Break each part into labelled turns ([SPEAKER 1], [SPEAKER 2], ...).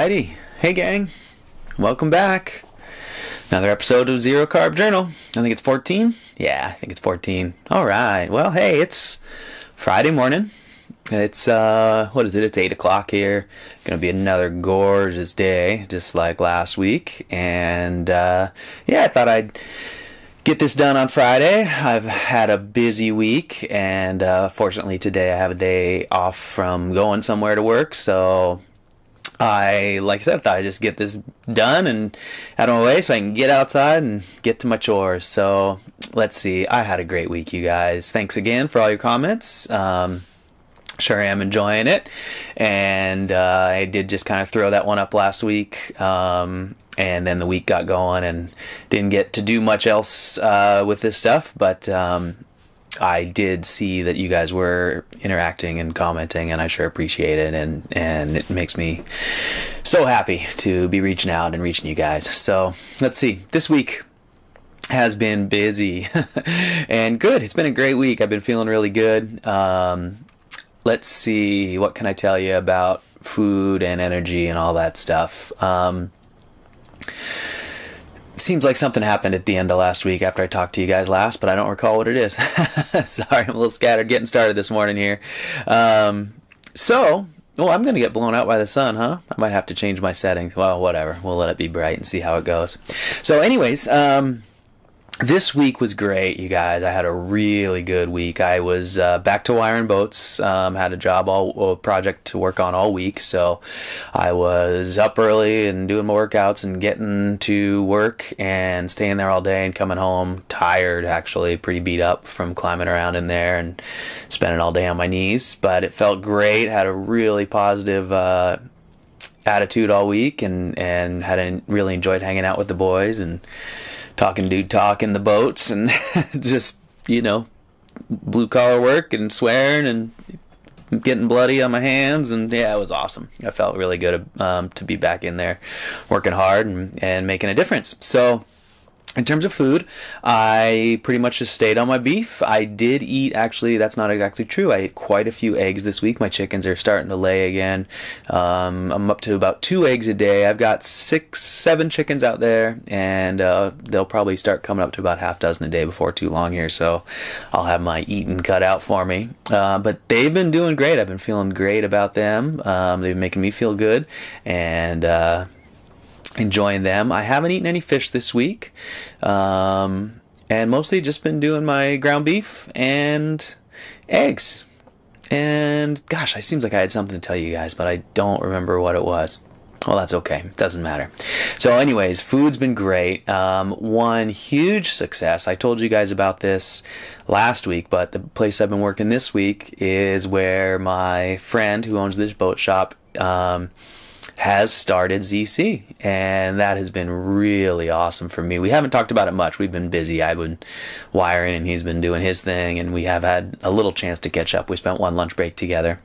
[SPEAKER 1] Alrighty. Hey gang. Welcome back. Another episode of Zero Carb Journal. I think it's 14. Yeah, I think it's 14. Alright. Well, hey, it's Friday morning. It's, what is it? It's 8 o'clock here. Gonna be another gorgeous day, just like last week. And, yeah, I thought I'd get this done on Friday. I've had a busy week, and fortunately today I have a day off from going somewhere to work, so like I said, I thought I'd just get this done and out of my way so I can get outside and get to my chores. So let's see. I had a great week, you guys. Thanks again for all your comments. Sure am enjoying it. And I did just kind of throw that one up last week. And then the week got going and didn't get to do much else with this stuff. But I did see that you guys were interacting and commenting, and I sure appreciate it, and it makes me so happy to be reaching out and reaching you guys. So let's see. This week has been busy and good. It's been a great week. I've been feeling really good. Let's see. What can I tell you about food and energy and all that stuff? Seems like something happened at the end of last week after I talked to you guys last, but I don't recall what it is. Sorry, I'm a little scattered getting started this morning here. I'm going to get blown out by the sun, huh? I might have to change my settings. Well, whatever. We'll let it be bright and see how it goes. So anyways, this week was great, you guys. I had a really good week. I was back to wiring boats. Had a project to work on all week, so I was up early and doing my workouts and getting to work and staying there all day and coming home tired, actually, pretty beat up from climbing around in there and spending all day on my knees. But it felt great. Had a really positive attitude all week and really enjoyed hanging out with the boys and talking dude talk in the boats and just, blue collar work and swearing and getting bloody on my hands. And yeah, it was awesome. I felt really good to be back in there working hard and making a difference. So in terms of food, I pretty much just stayed on my beef. I did eat, actually, that's not exactly true. I ate quite a few eggs this week. My chickens are starting to lay again. I'm up to about 2 eggs a day. I've got 6-7 chickens out there, and they'll probably start coming up to about half dozen a day before too long here, so I'll have my eating cut out for me. But they've been doing great. I've been feeling great about them. They've been making me feel good, and enjoying them. I haven't eaten any fish this week, and mostly just been doing my ground beef and eggs. And gosh, it seems like I had something to tell you guys, but I don't remember what it was. Well, that's okay. It doesn't matter. So anyways, food's been great. One huge success, I told you guys about this last week, but the place I've been working this week is where my friend who owns this boat shop has started ZC, and that has been really awesome for me. We haven't talked about it much. We've been busy. I've been wiring and he's been doing his thing, and we have had a little chance to catch up. We spent one lunch break together,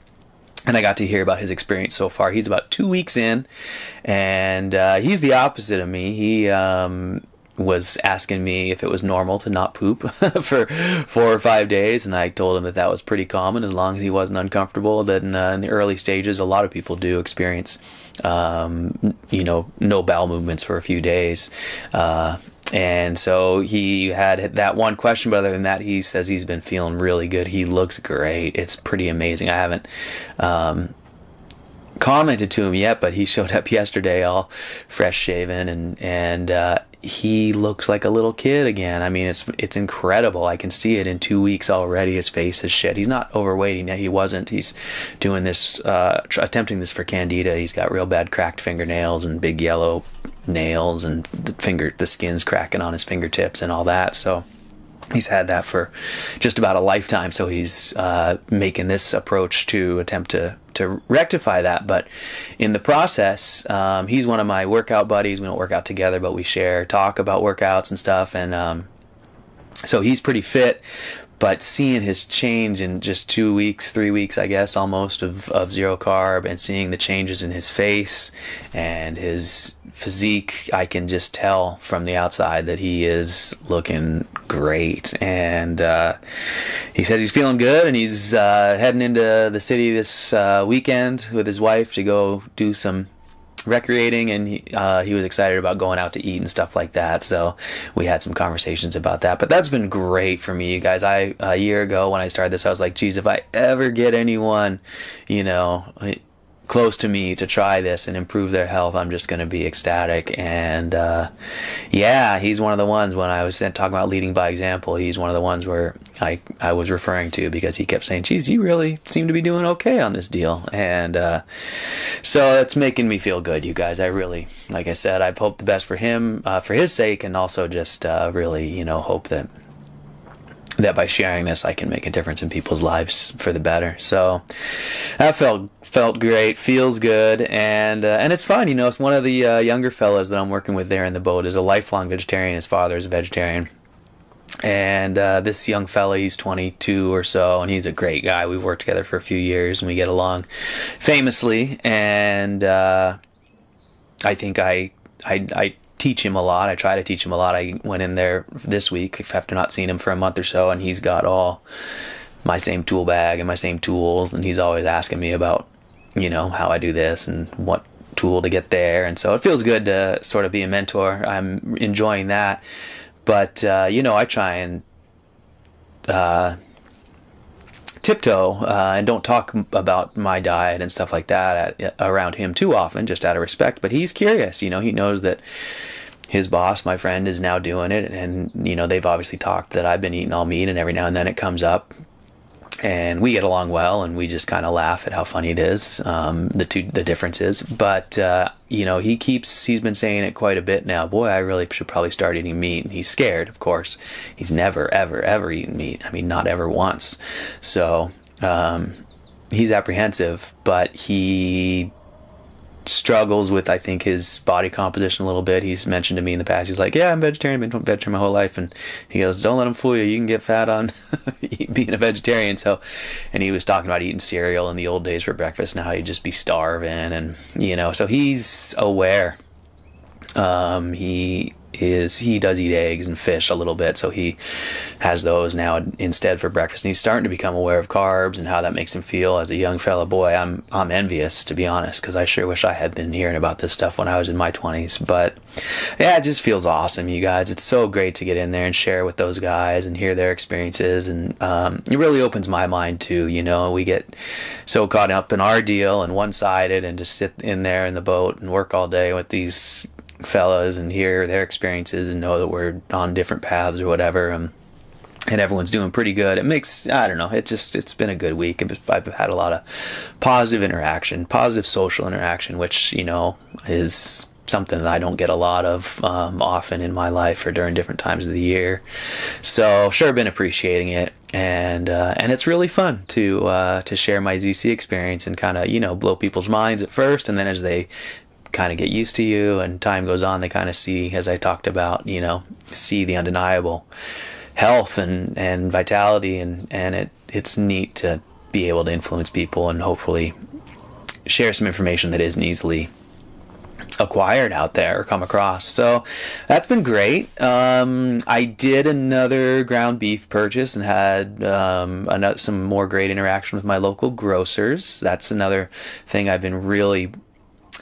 [SPEAKER 1] and I got to hear about his experience so far. He's about 2 weeks in, and he's the opposite of me. He was asking me if it was normal to not poop for 4 or 5 days, and I told him that was pretty common as long as he wasn't uncomfortable. That in the early stages, a lot of people do experience no bowel movements for a few days, and so he had that one question, but other than that, he says he's been feeling really good. He looks great. It's pretty amazing. I haven't commented to him yet, but he showed up yesterday all fresh shaven, and he looks like a little kid again. I mean, it's incredible. I can see it in 2 weeks already. His face is shit. He's not overweight. He wasn't. He's doing this, attempting this for candida. He's got real bad cracked fingernails and big yellow nails, and the skin's cracking on his fingertips and all that. So he's had that for just about a lifetime. So he's making this approach to attempt to rectify that. But in the process, he's one of my workout buddies. We don't work out together, but we talk about workouts and stuff. And so he's pretty fit. But seeing his change in just 2 weeks, 3 weeks, I guess, almost of zero carb, and seeing the changes in his face and his physique, I can just tell from the outside that he is looking great. And he says he's feeling good, and he's heading into the city this weekend with his wife to go do some recreating, and he was excited about going out to eat and stuff like that. So we had some conversations about that. But that's been great for me, you guys. A year ago when I started this, I was like, geez, if I ever get anyone, close to me to try this and improve their health, I'm just going to be ecstatic. And yeah, he's one of the ones, when I was talking about leading by example, he's one of the ones where I was referring to, because he kept saying, geez, you really seem to be doing okay on this deal. And so it's making me feel good, you guys. I really, like I said, I've hoped the best for him, for his sake, and also just really, hope that by sharing this, I can make a difference in people's lives for the better. So that felt great, feels good, and it's fun. It's one of the younger fellows that I'm working with there in the boat is a lifelong vegetarian. His father is a vegetarian, and this young fella, he's 22 or so, and he's a great guy. We've worked together for a few years, and we get along famously. And I think I teach him a lot. I try to teach him a lot. I went in there this week after not seeing him for a month or so, and he's got all my same tool bag and my same tools, and he's always asking me about, how I do this and what tool to get there. And so it feels good to sort of be a mentor. I'm enjoying that. But, I try and tiptoe and don't talk about my diet and stuff like that around him too often, just out of respect. But he's curious. He knows that his boss, my friend, is now doing it, and they've obviously talked that I've been eating all meat, and every now and then it comes up, and we get along well, and we just kind of laugh at how funny it is, the differences. But he's been saying it quite a bit now. Boy, I really should probably start eating meat. And he's scared, of course. He's never, ever, ever eaten meat. I mean, not ever once. So he's apprehensive, but he struggles with, I think, his body composition a little bit. He's mentioned to me in the past, he's like, yeah, I'm vegetarian, I've been vegetarian my whole life. And he goes, don't let him fool you. You can get fat on being a vegetarian. So, and he was talking about eating cereal in the old days for breakfast, now he'd just be starving. And, so he's aware. He does eat eggs and fish a little bit, so he has those now instead for breakfast, and he's starting to become aware of carbs and how that makes him feel as a young fella. Boy, I'm envious, to be honest, because I sure wish I had been hearing about this stuff when I was in my 20s. But yeah, it just feels awesome, you guys. It's so great to get in there and share with those guys and hear their experiences, and it really opens my mind too. We get so caught up in our deal and one-sided, and just sit in there in the boat and work all day with these fellas and hear their experiences and know that we're on different paths or whatever, and everyone's doing pretty good. It makes, I don't know, it's been a good week. I've had a lot of positive social interaction, which is something that I don't get a lot of often in my life or during different times of the year. So sure, been appreciating it, and it's really fun to share my ZC experience and kind of blow people's minds at first, and then as they kind of get used to you and time goes on, they kind of see, as I talked about, see the undeniable health and vitality, and it's neat to be able to influence people and hopefully share some information that isn't easily acquired out there or come across. So that's been great. I did another ground beef purchase and had some more great interaction with my local grocers. That's another thing I've been really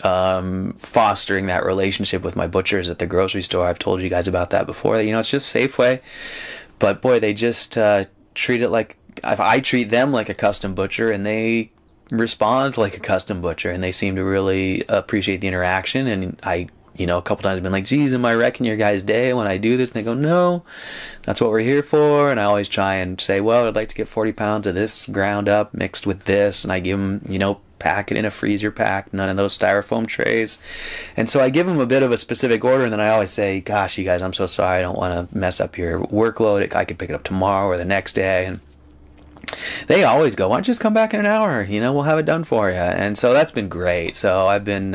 [SPEAKER 1] fostering, that relationship with my butchers at the grocery store. I've told you guys about that before. It's just Safeway, but boy, they just treat it like, I treat them like a custom butcher, and they respond like a custom butcher, and they seem to really appreciate the interaction. And I a couple times I've been like, geez, am I wrecking your guys' day when I do this? And they go, no, that's what we're here for. And I always try and say, well, I'd like to get 40 pounds of this ground up mixed with this, and I give them, pack it in a freezer pack, none of those styrofoam trays. And so I give them a bit of a specific order, and then I always say, gosh, you guys, I'm so sorry, I don't want to mess up your workload. I could pick it up tomorrow or the next day. And they always go, why don't you just come back in an hour? We'll have it done for you. And so that's been great. So I've been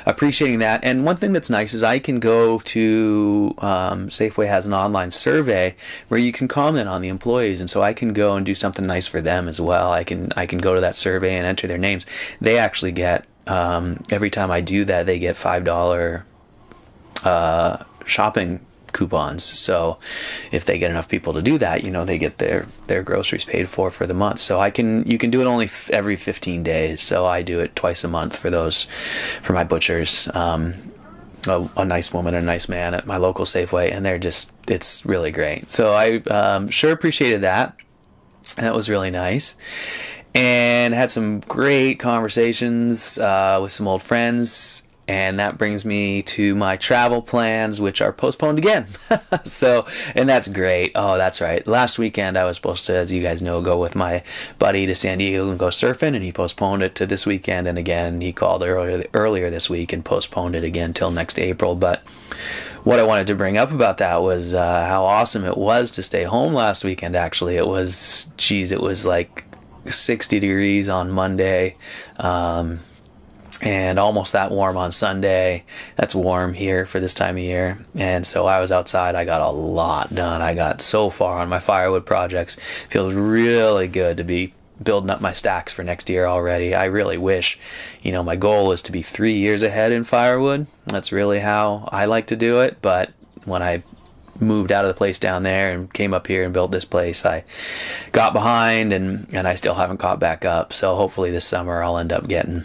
[SPEAKER 1] appreciating that. And one thing that's nice is I can go to, Safeway has an online survey where you can comment on the employees. And so I can go and do something nice for them as well. I can go to that survey and enter their names. They actually get, every time I do that, they get $5 shopping coupons. So if they get enough people to do that, they get their groceries paid for the month. So you can do it only every 15 days. So I do it twice a month for my butchers. A nice woman and a nice man at my local Safeway, and it's really great. So I sure appreciated that. That was really nice. And had some great conversations with some old friends. And that brings me to my travel plans, which are postponed again. And that's great. Oh, that's right. Last weekend I was supposed to, as you guys know, go with my buddy to San Diego and go surfing, and he postponed it to this weekend. And again, he called earlier this week and postponed it again till next April. But what I wanted to bring up about that was how awesome it was to stay home last weekend. Actually, it was like 60 degrees on Monday. And almost that warm on Sunday. That's warm here for this time of year. And so I was outside. I got a lot done. I got so far on my firewood projects. Feels really good to be building up my stacks for next year already. I really wish, my goal is to be 3 years ahead in firewood. That's really how I like to do it. But when I moved out of the place down there and came up here and built this place, I got behind and I still haven't caught back up. So hopefully this summer I'll end up getting,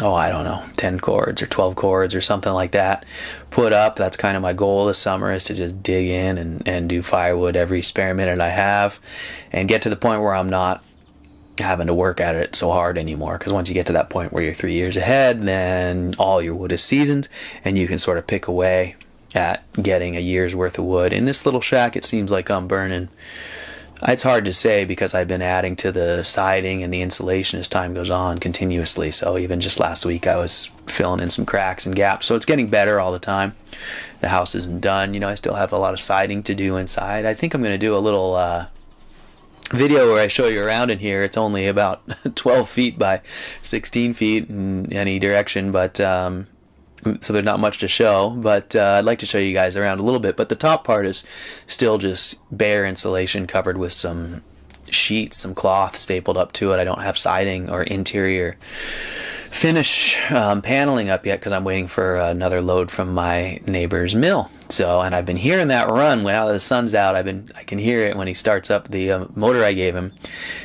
[SPEAKER 1] I don't know, 10 cords or 12 cords or something like that put up. That's kind of my goal this summer, is to just dig in and do firewood every spare minute I have and get to the point where I'm not having to work at it so hard anymore. Because once you get to that point where you're 3 years ahead, then all your wood is seasoned and you can sort of pick away at getting a year's worth of wood. In this little shack, it seems like I'm burning, it's hard to say because I've been adding to the siding and the insulation as time goes on continuously. So even just last week I was filling in some cracks and gaps. So it's getting better all the time. The house isn't done. I still have a lot of siding to do inside. I think I'm going to do a little video where I show you around in here. It's only about 12 feet by 16 feet in any direction, but so there's not much to show, but I'd like to show you guys around a little bit. But the top part is still just bare insulation covered with some sheets, some cloth stapled up to it. I don't have siding or interior finish paneling up yet because I'm waiting for another load from my neighbor's mill. So, and I've been hearing that run when the sun's out. I can hear it when he starts up the motor I gave him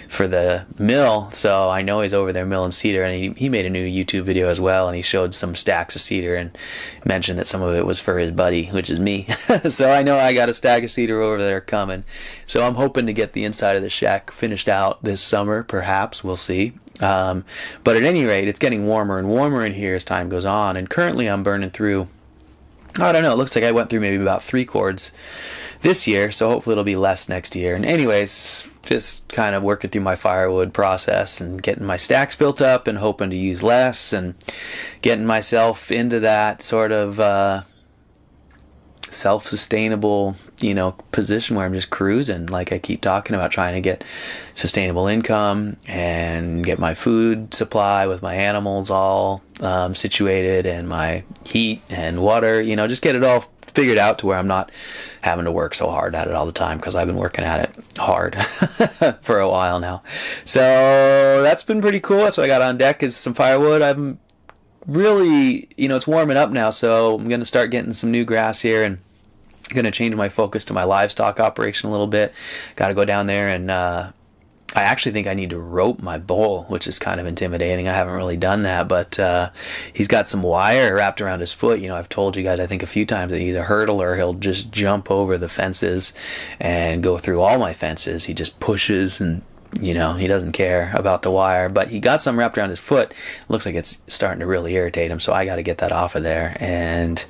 [SPEAKER 1] for the mill. So I know he's over there milling cedar, and he made a new YouTube video as well, and he showed some stacks of cedar and mentioned that some of it was for his buddy, which is me. So I know I got a stack of cedar over there coming. So I'm hoping to get the inside of the shack finished out this summer, perhaps. We'll see. But at any rate, it's getting warmer and warmer in here as time goes on, and currently I'm burning through, I don't know, it looks like I went through maybe about 3 cords this year, so hopefully it'll be less next year. And anyways, just kind of working through my firewood process and getting my stacks built up and hoping to use less and getting myself into that sort of self-sustainable, position where I'm just cruising. Like I keep talking about, trying to get sustainable income and get my food supply with my animals all situated, and my heat and water, just get it all figured out to where I'm not having to work so hard at it all the time, because I've been working at it hard for a while now. So that's been pretty cool. That's what I got on deck, is some firewood. I'm really, it's warming up now, so I'm going to start getting some new grass here, and going to change my focus to my livestock operation a little bit. Got to go down there, and I actually think I need to rope my bull, which is kind of intimidating. I haven't really done that, but he's got some wire wrapped around his foot. I've told you guys, I think a few times, that he's a hurdler. He'll just jump over the fences and go through all my fences. He just pushes, and he doesn't care about the wire, but he got some wrapped around his foot. Looks like it's starting to really irritate him, so I got to get that off of there. And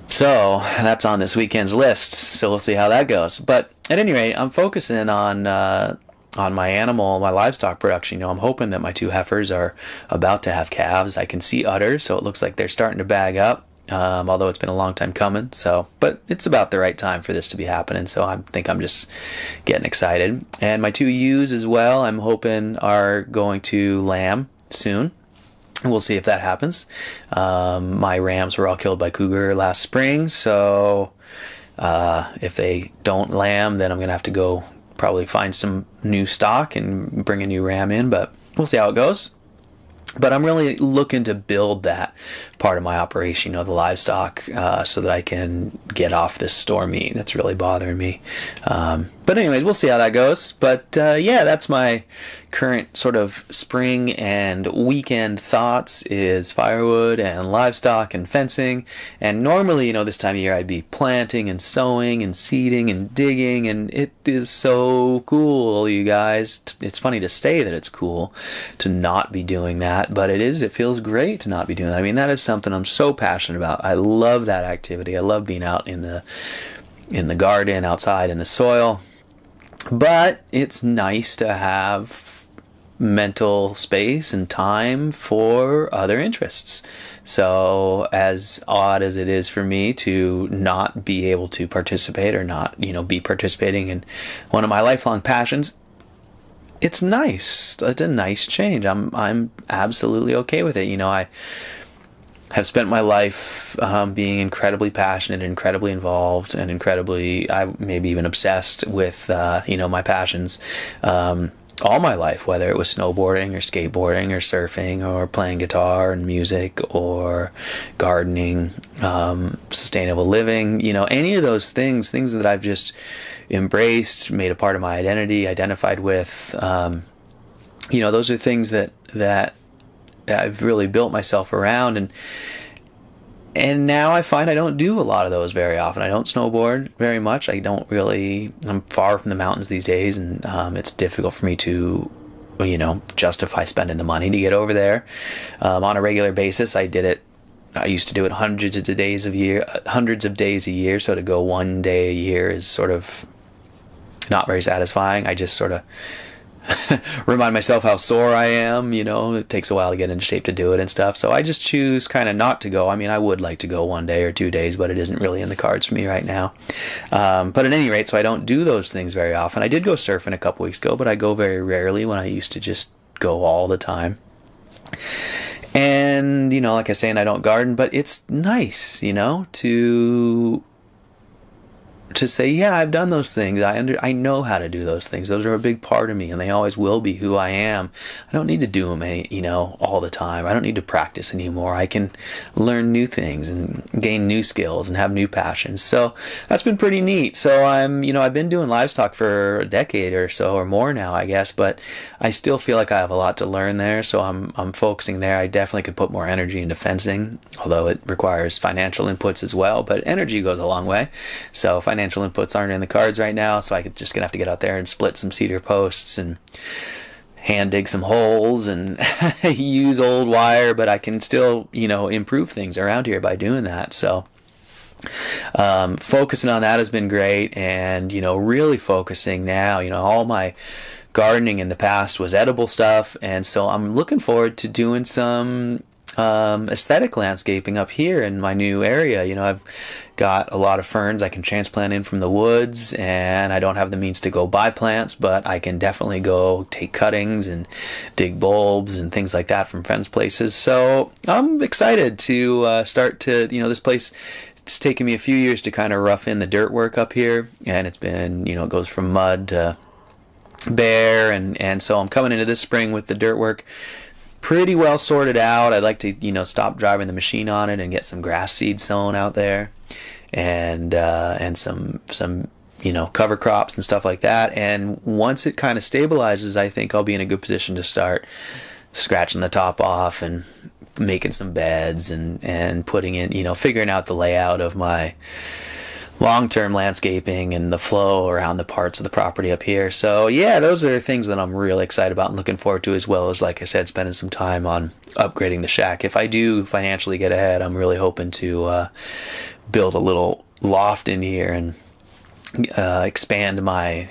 [SPEAKER 1] so that's on this weekend's list, so we'll see how that goes. But at any rate, I'm focusing on my livestock production. I'm hoping that my 2 heifers are about to have calves. I can see udders, so it looks like they're starting to bag up, although it's been a long time coming. But it's about the right time for this to be happening, so I think I'm just getting excited. And my 2 ewes as well, I'm hoping are going to lamb soon. We'll see if that happens. My rams were all killed by cougar last spring, so if they don't lamb, then I'm going to have to go probably find some new stock and bring a new ram in, but we'll see how it goes. But I'm really looking to build that part of my operation, the livestock, so that I can get off this store meat that's really bothering me. But anyways, we'll see how that goes. But yeah, that's my current sort of spring and weekend thoughts, is firewood and livestock and fencing. And normally, this time of year I'd be planting and sowing and seeding and digging, and it is so cool, you guys. It's funny to say that it's cool to not be doing that, but it feels great to not be doing that. I mean, that is something I'm so passionate about. I love that activity. I love being out in the garden, outside in the soil. But it's nice to have mental space and time for other interests. So as odd as it is for me to not be able to participate, or not, be participating in one of my lifelong passions, it's nice. It's a nice change. I'm absolutely okay with it. I have spent my life being incredibly passionate, incredibly involved, and maybe even obsessed with, my passions all my life, whether it was snowboarding or skateboarding or surfing or playing guitar and music or gardening, sustainable living, any of those things that I've just embraced, made a part of my identity, identified with. Those are things that I've really built myself around, and now I find I don't do a lot of those very often. I don't snowboard very much. I'm far from the mountains these days, and it's difficult for me to, justify spending the money to get over there on a regular basis. I used to do it hundreds of days a year, so to go one day a year is sort of not very satisfying. I just sort of remind myself how sore I am. It takes a while to get into shape to do it and stuff. So I just choose kind of not to go. I mean, I would like to go one day or 2 days, but it isn't really in the cards for me right now. But at any rate, so I don't do those things very often. I did go surfing a couple weeks ago, but I go very rarely, when I used to just go all the time. And, like I say, and I don't garden, but it's nice, to say, yeah, I've done those things. I know how to do those things. Those are a big part of me, and they always will be who I am. I don't need to do them, all the time. I don't need to practice anymore. I can learn new things and gain new skills and have new passions. So that's been pretty neat. So I've been doing livestock for a decade or so, or more now, I guess, but I still feel like I have a lot to learn there. So I'm focusing there. I definitely could put more energy into fencing, although it requires financial inputs as well, but energy goes a long way. So financial inputs aren't in the cards right now, so I could just gonna have to get out there and split some cedar posts and hand dig some holes and use old wire, but I can still, improve things around here by doing that. So focusing on that has been great, and really focusing now, all my gardening in the past was edible stuff, and so I'm looking forward to doing some aesthetic landscaping up here in my new area. I've got a lot of ferns I can transplant in from the woods, and I don't have the means to go buy plants, but I can definitely go take cuttings and dig bulbs and things like that from fence places. So I'm excited to start to, this place, it's taken me a few years to kind of rough in the dirt work up here, and it's been, it goes from mud to bare, and so I'm coming into this spring with the dirt work pretty well sorted out. I'd like to, stop driving the machine on it and get some grass seed sown out there, and some cover crops and stuff like that. And once it kind of stabilizes, I think I'll be in a good position to start scratching the top off and making some beds and putting in, figuring out the layout of my long-term landscaping and the flow around the parts of the property up here. So yeah, those are things that I'm really excited about and looking forward to, as well as, like I said, spending some time on upgrading the shack. If I do financially get ahead, I'm really hoping to build a little loft in here and expand my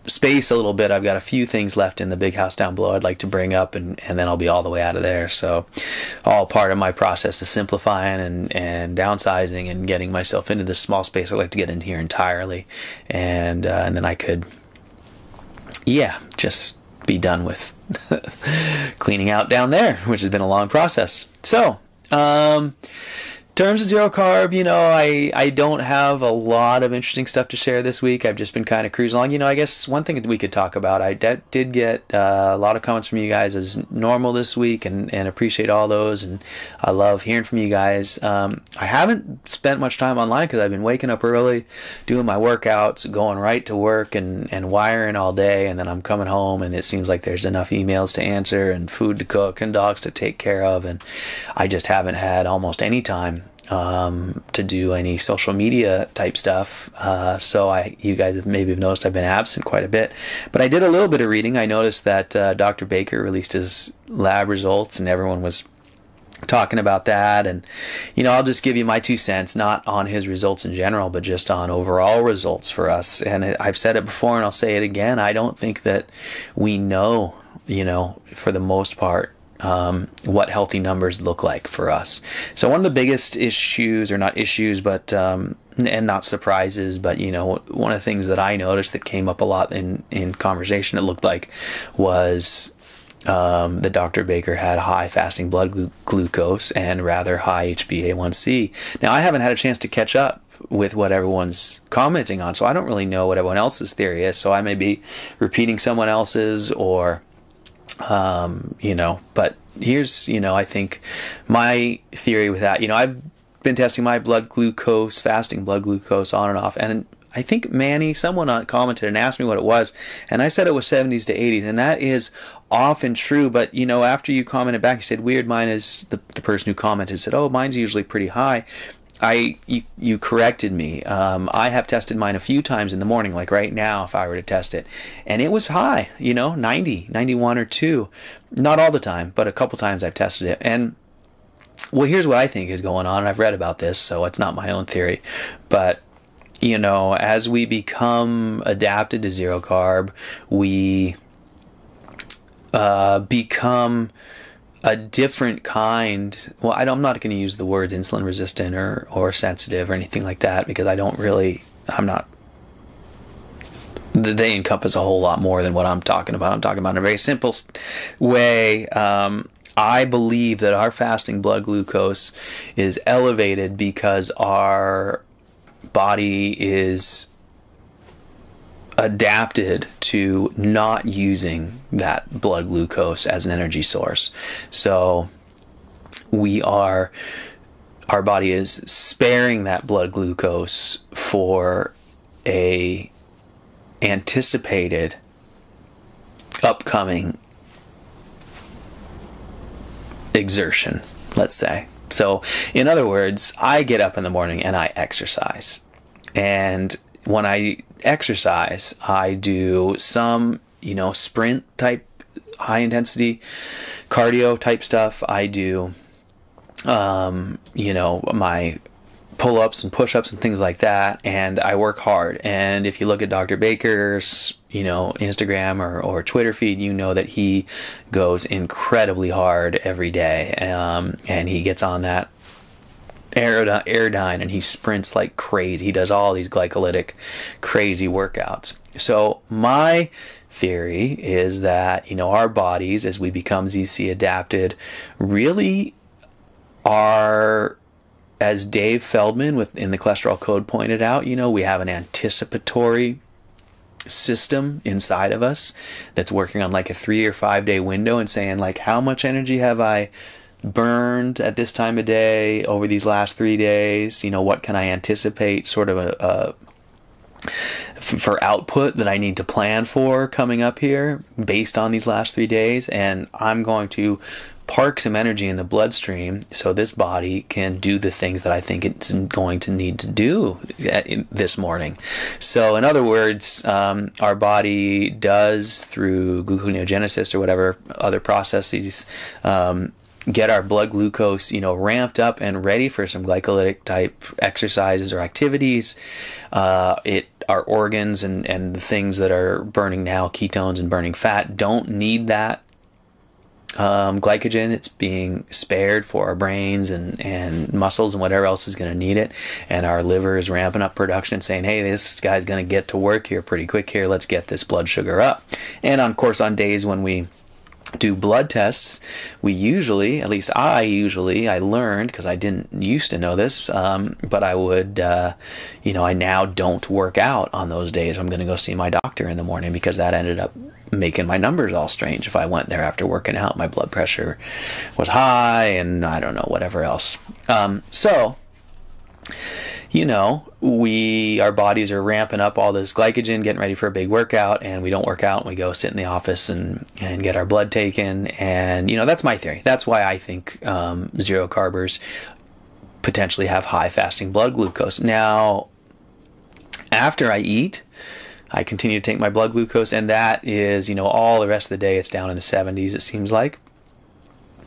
[SPEAKER 1] space a little bit. I've got a few things left in the big house down below I'd like to bring up, and then I'll be all the way out of there. So all part of my process of simplifying and downsizing and getting myself into this small space. I'd like to get in here entirely, and then I could just be done with cleaning out down there, which has been a long process. So terms of zero carb, I don't have a lot of interesting stuff to share this week. I've just been kind of cruising along. I guess one thing that we could talk about, I did get a lot of comments from you guys as normal this week, and appreciate all those, and I love hearing from you guys. I haven't spent much time online because I've been waking up early, doing my workouts, going right to work, and wiring all day, and then I'm coming home, and it seems like there's enough emails to answer, and food to cook, and dogs to take care of, and I just haven't had almost any time to do any social media type stuff. So you guys have maybe noticed I've been absent quite a bit, but I did a little bit of reading. I noticed that Dr. Baker released his lab results, and everyone was talking about that. And I'll just give you my 2 cents, not on his results in general, but just on overall results for us. And I've said it before, and I'll say it again. I don't think that we know, for the most part, what healthy numbers look like for us. So one of the biggest issues, or not issues, but and not surprises, but one of the things that I noticed that came up a lot in conversation, it looked like, was that Dr. Baker had high fasting blood glucose and rather high HbA1c. Now, I haven't had a chance to catch up with what everyone's commenting on, so I don't really know what everyone else's theory is. So I may be repeating someone else's, or but here's, I think my theory with that, I've been testing my blood glucose, fasting blood glucose on and off, and I think someone commented and asked me what it was, and I said it was 70s to 80s, and that is often true, but after you commented back, you said, weird, mine is, the person who commented said, oh, mine's usually pretty high. You corrected me. I have tested mine a few times in the morning, like right now, if I were to test it, and it was high, 90, 91 or 2. Not all the time, but a couple times I've tested it. And well, here's what I think is going on, and I've read about this, so it's not my own theory, but as we become adapted to zero carb, we become a different kind. Well, I'm not going to use the words insulin resistant or sensitive or anything like that, because they encompass a whole lot more than what I'm talking about. I'm talking about in a very simple way. I believe that our fasting blood glucose is elevated because our body is adapted to not using that blood glucose as an energy source. So our body is sparing that blood glucose for a anticipated upcoming exertion, let's say. So in other words, I get up in the morning and I exercise, and when I exercise, I do some, sprint type, high intensity cardio type stuff. I do, my pull-ups and push-ups and things like that, and I work hard. And if you look at Dr. Baker's, Instagram or Twitter feed, that he goes incredibly hard every day, and he gets on that Airdyne, and he sprints like crazy. He does all these glycolytic crazy workouts. So my theory is that our bodies, as we become ZC adapted, really are, as Dave Feldman in the Cholesterol Code pointed out, we have an anticipatory system inside of us that's working on like a 3 or 5 day window and saying, like, how much energy have I burned at this time of day over these last 3 days? What can I anticipate sort of for output that I need to plan for coming up here based on these last 3 days? And I'm going to park some energy in the bloodstream so this body can do the things that I think it's going to need to do this morning. So in other words, our body does, through gluconeogenesis or whatever other processes, get our blood glucose, ramped up and ready for some glycolytic type exercises or activities. Our organs and the things that are burning now, ketones and burning fat, don't need that glycogen. It's being spared for our brains and muscles and whatever else is going to need it. And our liver is ramping up production and saying, hey, this guy's going to get to work here pretty quick here. Let's get this blood sugar up. And of course, on days when we do blood tests, we usually, at least I learned, because I didn't used to know this, but I would, I now don't work out on those days. I'm going to go see my doctor in the morning, because that ended up making my numbers all strange. If I went there after working out, my blood pressure was high, and I don't know, whatever else. Our bodies are ramping up all this glycogen, getting ready for a big workout, and we don't work out, and we go sit in the office and get our blood taken. And, that's my theory. That's why I think zero carbers potentially have high fasting blood glucose. Now, after I eat, I continue to take my blood glucose, and that is, all the rest of the day, it's down in the 70s, it seems like.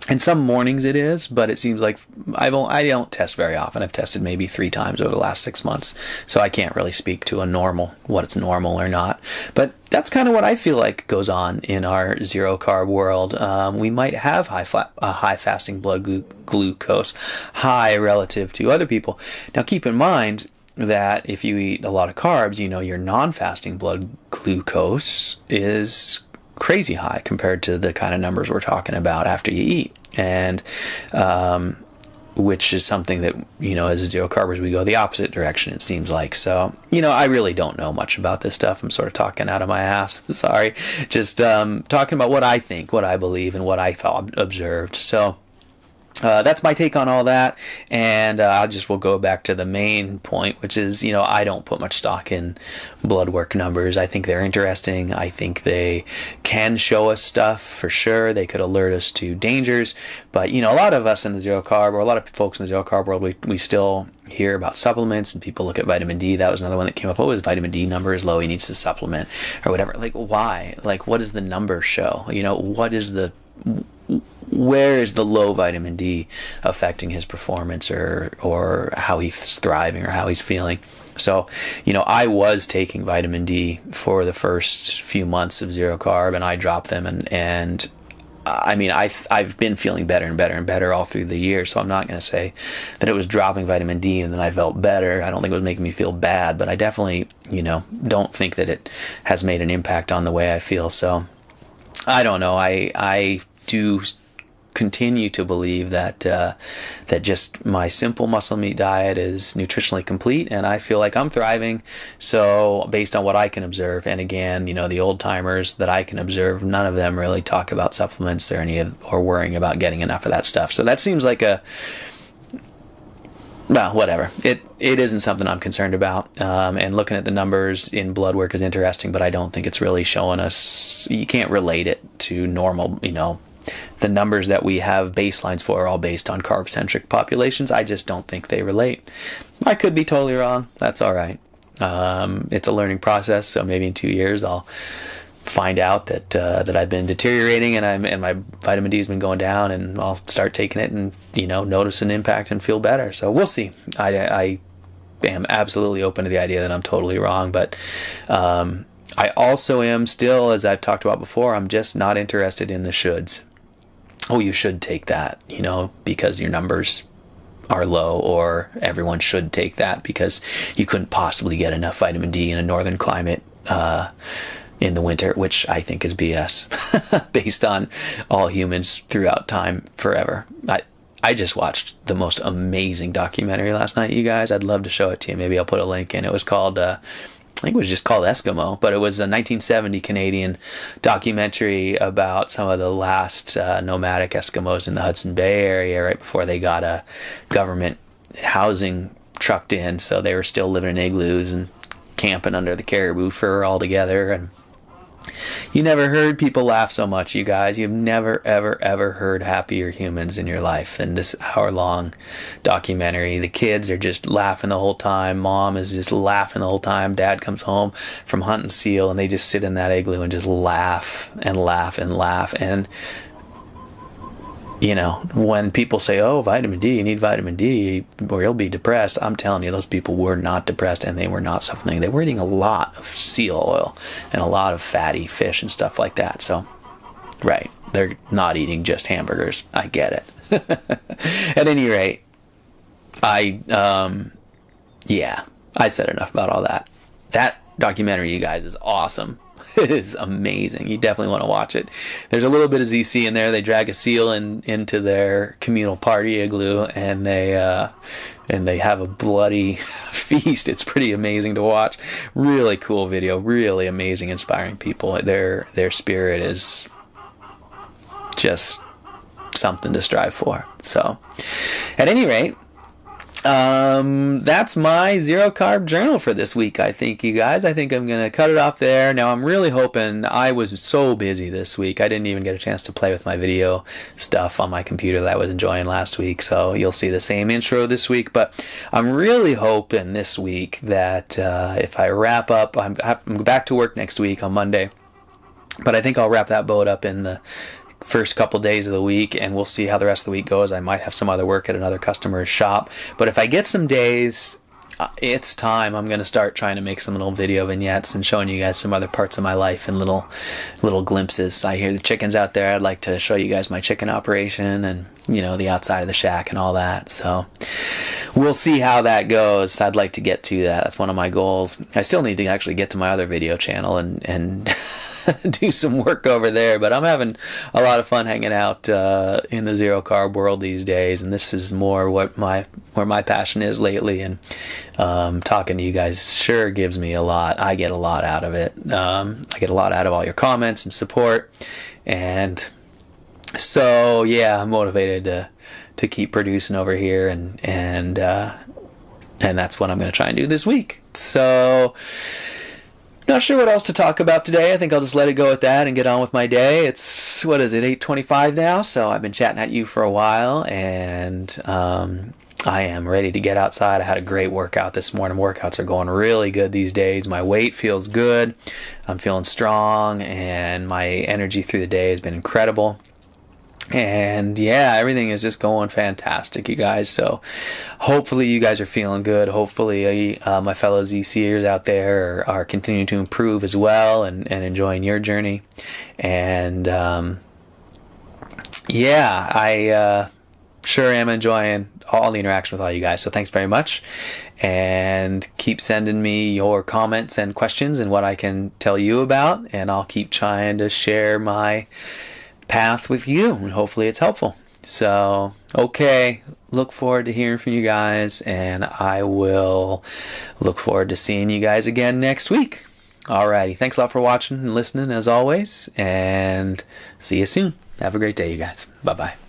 [SPEAKER 1] And some mornings it is, but it seems like I don't test very often. I've tested maybe 3 times over the last 6 months, so I can't really speak to what it's normal or not. But that's kind of what I feel like goes on in our zero carb world. We might have high fasting blood glucose, high relative to other people. Now keep in mind that if you eat a lot of carbs, your non-fasting blood glucose is crazy high compared to the kind of numbers we're talking about after you eat. And which is something that, as a zero carbers, we go the opposite direction, it seems like. So, I really don't know much about this stuff. I'm sort of talking out of my ass. Sorry. Just talking about what I think, what I believe, and what I observed. So, that's my take on all that, and we'll go back to the main point, which is, I don't put much stock in blood work numbers. I think they're interesting. I think they can show us stuff for sure. They could alert us to dangers, but a lot of us in the zero carb, or a lot of folks in the zero carb world, we still hear about supplements, and people look at vitamin D. That was another one that came up. Oh, his vitamin D number is low, he needs to supplement, or whatever. Like, why? Like, what does the number show? Where is the low vitamin D affecting his performance, or how he's thriving, or how he's feeling? So, I was taking vitamin D for the first few months of zero carb, and I dropped them, and I've been feeling better and better and better all through the year. So I'm not going to say that it was dropping vitamin D and then I felt better. I don't think it was making me feel bad, but I definitely, don't think that it has made an impact on the way I feel. So I don't know. I do continue to believe that that just my simple muscle meat diet is nutritionally complete, and I feel like I'm thriving. So based on what I can observe, and again, the old timers that I can observe, none of them really talk about supplements or worrying about getting enough of that stuff. So that seems like whatever. It isn't something I'm concerned about. And looking at the numbers in blood work is interesting, but I don't think it's really showing us. You can't relate it to normal, the numbers that we have baselines for are all based on carb-centric populations. I just don't think they relate. I could be totally wrong. That's all right. It's a learning process, so maybe in 2 years I'll find out that I've been deteriorating and my vitamin D has been going down, and I'll start taking it and notice an impact and feel better. So we'll see. I am absolutely open to the idea that I'm totally wrong, but I also am still, as I've talked about before, I'm just not interested in the shoulds. Oh, you should take that, because your numbers are low, or everyone should take that because you couldn't possibly get enough vitamin D in a northern climate in the winter, which I think is BS based on all humans throughout time forever. I just watched the most amazing documentary last night, you guys. I'd love to show it to you. Maybe I'll put a link in. It was called I think it was just called Eskimo, but it was a 1970 Canadian documentary about some of the last nomadic Eskimos in the Hudson Bay area right before they got a government housing trucked in. So they were still living in igloos and camping under the caribou fur all together. And you never heard people laugh so much, you guys. You've never, ever, ever heard happier humans in your life than this hour-long documentary. The kids are just laughing the whole time. Mom is just laughing the whole time. Dad comes home from hunting seal, and they just sit in that igloo and just laugh and laugh and laugh. And when people say, oh, vitamin D, you need vitamin D or you'll be depressed, I'm telling you, those people were not depressed, and they were not suffering. They were eating a lot of seal oil and a lot of fatty fish and stuff like that. So, right, they're not eating just hamburgers. I get it. At any rate, I said enough about all that. That documentary, you guys, is awesome. It is amazing. You definitely want to watch it. There's a little bit of ZC in there. They drag a seal into their communal party igloo, and they have a bloody feast. It's pretty amazing to watch. Really cool video. Really amazing, inspiring people. Their spirit is just something to strive for. So, at any rate, that's my zero carb journal for this week. I think, you guys, I think I'm gonna cut it off there. Now, I'm really hoping, I was so busy this week, I didn't even get a chance to play with my video stuff on my computer that I was enjoying last week, so you'll see the same intro this week. But I'm really hoping this week that if I wrap up, I'm back to work next week on Monday, but I think I'll wrap that boat up in the first couple days of the week, and we'll see how the rest of the week goes. I might have some other work at another customer's shop, but if I get some days, it's time. I'm going to start trying to make some little video vignettes and showing you guys some other parts of my life and little glimpses. I hear the chickens out there. I'd like to show you guys my chicken operation and, you know, the outside of the shack and all that. So we'll see how that goes. I'd like to get to that. That's one of my goals. I still need to actually get to my other video channel and do some work over there, but I'm having a lot of fun hanging out in the zero carb world these days, and this is more where my passion is lately. And talking to you guys sure gives me a lot. I get a lot out of it. I get a lot out of all your comments and support, and so yeah, I'm motivated to keep producing over here, and that's what I'm going to try and do this week. So, not sure what else to talk about today. I think I'll just let it go at that and get on with my day. It's, what is it, 8:25 now? So I've been chatting at you for a while, and I am ready to get outside. I had a great workout this morning. Workouts are going really good these days. My weight feels good. I'm feeling strong, and my energy through the day has been incredible. And yeah, everything is just going fantastic, you guys. So hopefully you guys are feeling good. Hopefully my fellow ZCers out there are continuing to improve as well and enjoying your journey. And yeah, I sure am enjoying all the interaction with all you guys. So thanks very much. And keep sending me your comments and questions and what I can tell you about. And I'll keep trying to share my path with you, and hopefully it's helpful. So, okay, look forward to hearing from you guys, and I will look forward to seeing you guys again next week. Alrighty, thanks a lot for watching and listening as always, and see you soon. Have a great day, you guys. Bye-bye.